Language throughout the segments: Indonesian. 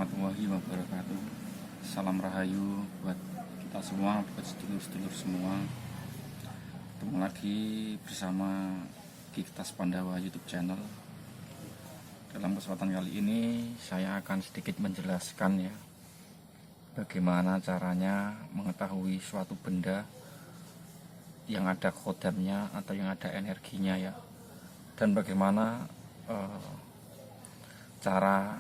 warahmatullahi wabarakatuh. Salam rahayu buat kita semua, buat sedulur-sedulur semua. Ketemu lagi bersama Kikitas Pandawa YouTube channel. Dalam kesempatan kali ini saya akan sedikit menjelaskan ya, bagaimana caranya mengetahui suatu benda yang ada khodamnya atau yang ada energinya ya, dan bagaimana cara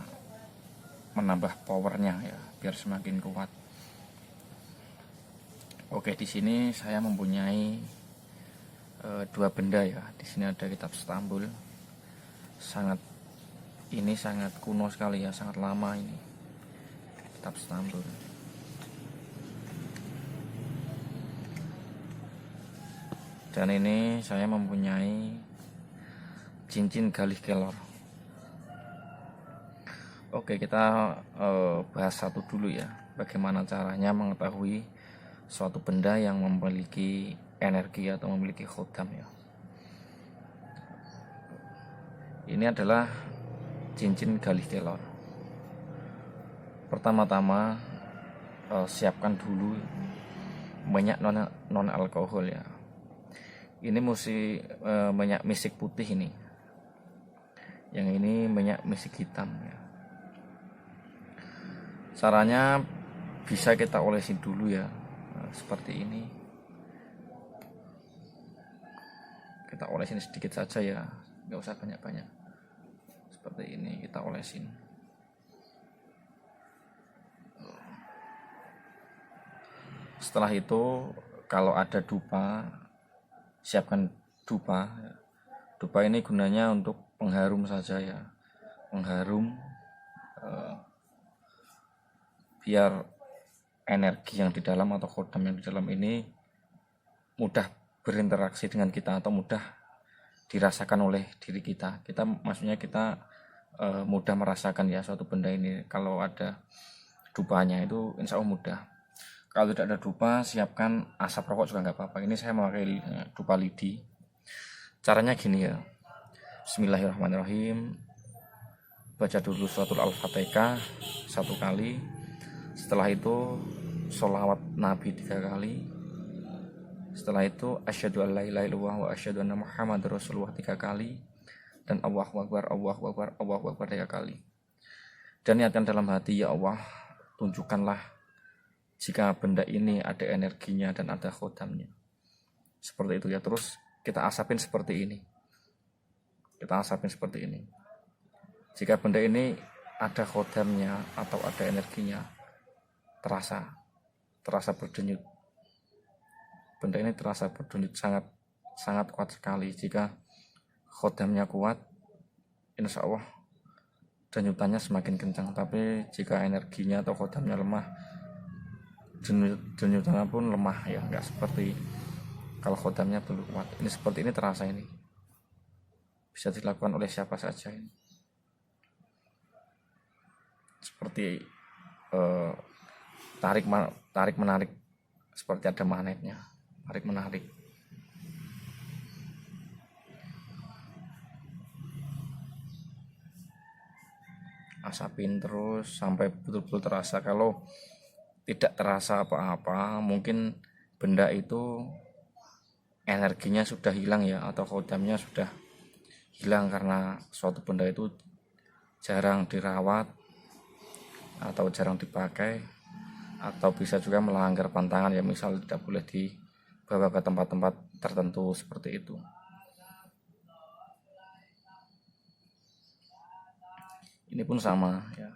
menambah powernya ya biar semakin kuat. Oke, di sini saya mempunyai dua benda ya. Di sini ada kitab Stambul. Ini sangat kuno sekali ya, sangat lama ini kitab Stambul. Dan ini saya mempunyai cincin galih kelor. Oke, kita bahas satu dulu ya, bagaimana caranya mengetahui suatu benda yang memiliki energi atau memiliki khodam ya. Ini adalah cincin galih kelor. Pertama-tama siapkan dulu minyak non alkohol ya. Ini mesti minyak misik putih ini. Yang ini minyak misik hitam ya. Caranya bisa kita olesin dulu ya, seperti ini. Kita olesin sedikit saja ya, nggak usah banyak-banyak. Seperti ini kita olesin. Setelah itu kalau ada dupa, siapkan dupa. Dupa ini gunanya untuk pengharum saja ya, pengharum biar energi yang di dalam atau khodam yang di dalam ini mudah berinteraksi dengan kita atau mudah dirasakan oleh diri kita. Maksudnya kita mudah merasakan ya suatu benda ini. Kalau ada dupanya itu insya Allah mudah. Kalau tidak ada dupa, siapkan asap rokok juga nggak apa-apa. Ini saya memakai dupa lidi. Caranya gini ya, Bismillahirrahmanirrahim. Baca dulu suratul Al-Fatihah 1 kali. Setelah itu sholawat Nabi 3 kali. Setelah itu asyhadu an la ilaha illallah wa asyhadu anna Muhammadar Rasulullah 3 kali. Dan Allahu Akbar, Allahu Akbar, Allahu Akbar 3 kali. Dan niatkan dalam hati, ya Allah, tunjukkanlah jika benda ini ada energinya dan ada khodamnya. Seperti itu ya. Terus kita asapin seperti ini. Jika benda ini ada khodamnya atau ada energinya, terasa berdenyut. Benda ini terasa berdenyut sangat kuat sekali. Jika khodamnya kuat, insya Allah denyutannya semakin kencang. Tapi jika energinya atau khodamnya lemah, denyutannya pun lemah ya, nggak seperti kalau khodamnya belum kuat. Ini seperti ini terasa ini. Bisa dilakukan oleh siapa saja ini. Seperti tarik menarik, seperti ada magnetnya, tarik menarik. Asapin terus sampai betul-betul terasa. Kalau tidak terasa apa-apa, mungkin benda itu energinya sudah hilang ya, atau khodamnya sudah hilang karena suatu benda itu jarang dirawat atau jarang dipakai, atau bisa juga melanggar pantangan ya, misal tidak boleh dibawa ke tempat-tempat tertentu seperti itu. Ini pun sama ya,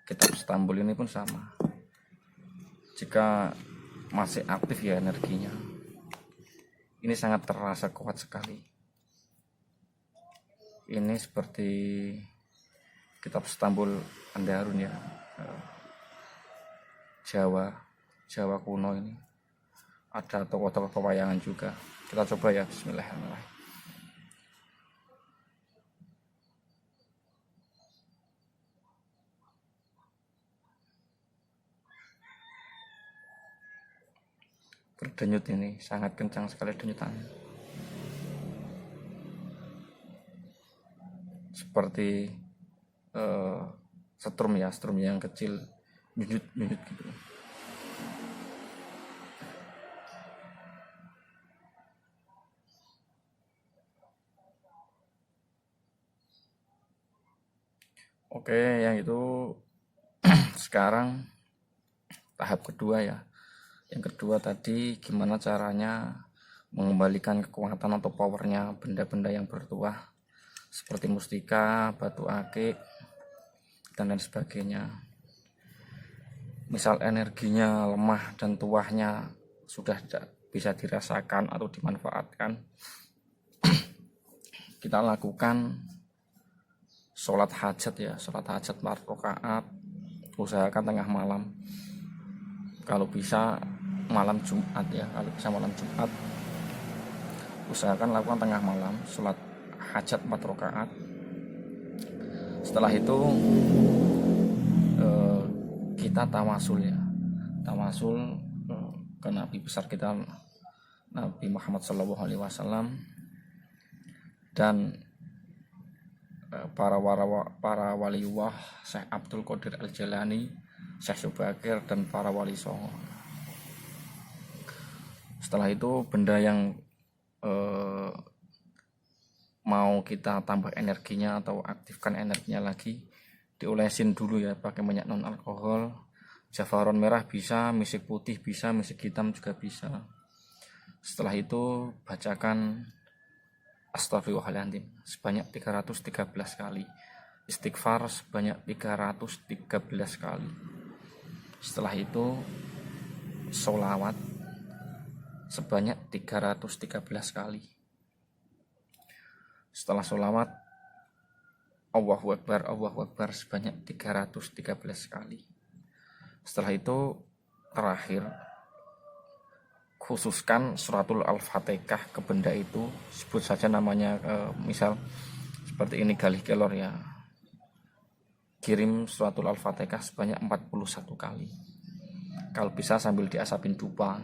kitab Stambul ini pun sama. Jika masih aktif ya energinya, ini sangat terasa kuat sekali. Ini seperti kitab Stambul Andarun ya, Jawa kuno ini. Ada tokoh-tokoh pewayangan juga. Kita coba ya, Bismillahirrahmanirrahim. Berdenyut ini, sangat kencang sekali denyutannya. Seperti setrum ya, setrum yang kecil, nyut gitu. Oke, yang itu sekarang tahap kedua ya. Yang kedua tadi gimana caranya mengembalikan kekuatan atau powernya benda-benda yang bertuah seperti mustika, batu akik, dan lain sebagainya. Misal energinya lemah dan tuahnya sudah tidak bisa dirasakan atau dimanfaatkan, kita lakukan sholat hajat ya, sholat hajat 4 rakaat, usahakan tengah malam. Kalau bisa malam Jumat ya, kalau bisa malam Jumat usahakan lakukan tengah malam sholat hajat 4 rakaat. Setelah itu kita tawasul ya, tawasul ke Nabi besar kita Nabi Muhammad SAW dan para waliullah, Syekh Abdul Qadir Al-Jalani, Syekh Subakir, dan para wali songo. Setelah itu benda yang mau kita tambah energinya atau aktifkan energinya lagi, diolesin dulu ya pakai minyak non alkohol. Jafaron merah bisa, misik putih bisa, misik hitam juga bisa. Setelah itu bacakan Astaghfirullahaladzim sebanyak 313 kali, istighfar sebanyak 313 kali. Setelah itu sholawat sebanyak 313 kali. Setelah sholawat Allahu Akbar sebanyak 313 kali. Setelah itu terakhir khususkan suratul Al-Fatihah ke benda itu, sebut saja namanya, misal seperti ini galih kelor ya, kirim suratul Al-Fatihah sebanyak 41 kali. Kalau bisa sambil diasapin dupa.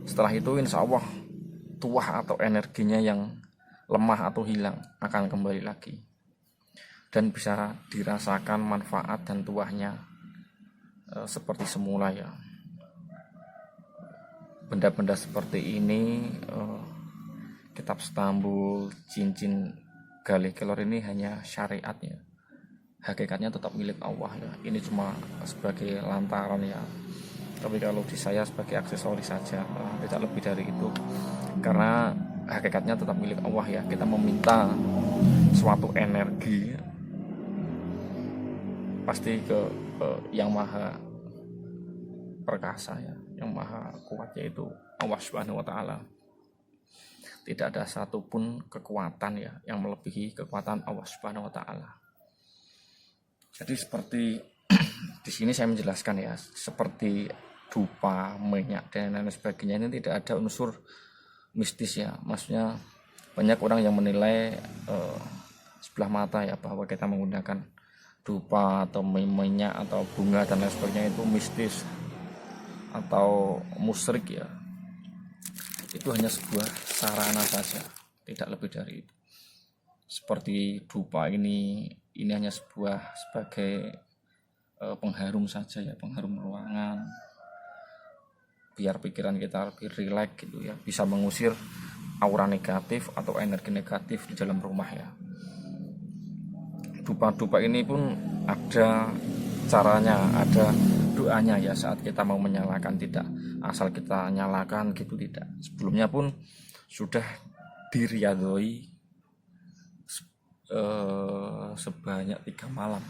Setelah itu insya Allah tuah atau energinya yang lemah atau hilang akan kembali lagi dan bisa dirasakan manfaat dan tuahnya seperti semula ya. Benda-benda seperti ini, kitab Stambul, cincin galih kelor ini hanya syariatnya, hakikatnya tetap milik Allah ya. Ini cuma sebagai lantaran ya, tapi kalau di saya sebagai aksesoris saja, tidak lebih dari itu, karena hakikatnya tetap milik Allah ya. Kita meminta suatu energi pasti ke yang maha perkasa ya, yang maha kuat, yaitu Allah Subhanahu wa Ta'ala. Tidak ada satupun kekuatan ya yang melebihi kekuatan Allah Subhanahu wa Ta'ala. Jadi seperti di sini saya menjelaskan ya, seperti dupa, minyak dan lain sebagainya, ini tidak ada unsur mistis ya. Maksudnya banyak orang yang menilai sebelah mata ya, bahwa kita menggunakan dupa atau minyak atau bunga dan lain sebagainya itu mistis atau musyrik ya. Itu hanya sebuah sarana saja, tidak lebih dari itu. Seperti dupa ini hanya sebagai pengharum saja ya, pengharum ruangan, biar pikiran kita lebih rileks gitu ya, bisa mengusir aura negatif atau energi negatif di dalam rumah ya. Dupa-dupa ini pun ada caranya, ada doanya ya saat kita mau menyalakan, tidak asal kita nyalakan gitu, tidak. Sebelumnya pun sudah diriyadhoi sebanyak 3 malam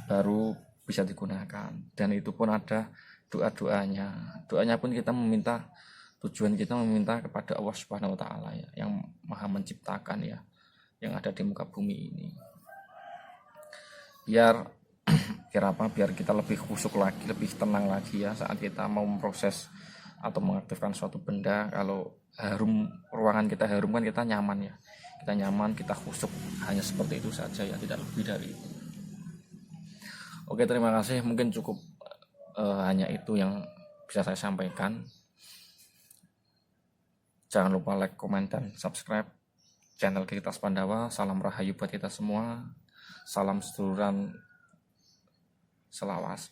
baru bisa digunakan, dan itu pun ada doanya pun kita meminta, tujuan kita meminta kepada Allah Subhanahu wa Ta'ala ya, yang maha menciptakan ya, yang ada di muka bumi ini, biar biar kita lebih khusyuk lagi, lebih tenang lagi ya saat kita mau memproses atau mengaktifkan suatu benda. Kalau harum, ruangan kita harum kan kita nyaman ya, kita khusyuk, hanya seperti itu saja ya, tidak lebih dari itu. Oke, terima kasih, mungkin cukup hanya itu yang bisa saya sampaikan. Jangan lupa like, comment, dan subscribe. channel Kitas Pandawa. Salam rahayu buat kita semua. Salam seduluran selawas.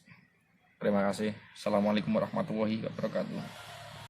Terima kasih. Assalamualaikum warahmatullahi wabarakatuh.